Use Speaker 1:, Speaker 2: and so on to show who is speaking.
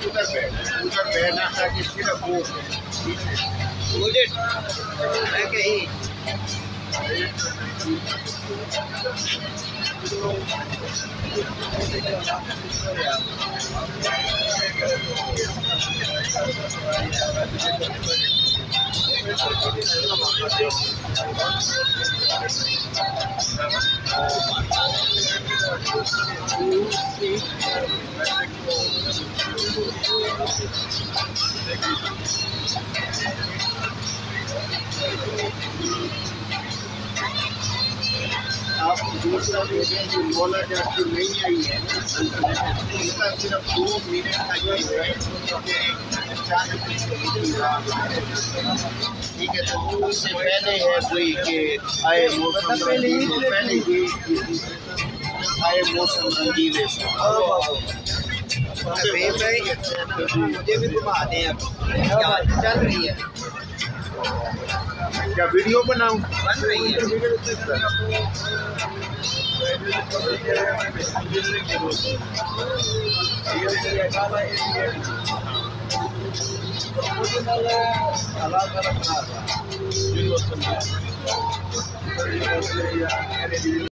Speaker 1: उधर बैठना ताकि सिर्फ वो
Speaker 2: मुझे मैं कहीं
Speaker 1: आप दूसरा देखें जो बोला जाती नहीं आई है उसका सिर्फ 2 मिनट का ये है ठीक है। तो उससे पहले है कोई कि आए मौसम पहले ही आए मौसम रंगीले
Speaker 2: मुझे भी घुमा दें अब चल रही है
Speaker 1: क्या वीडियो बनाऊं
Speaker 2: बन रही है।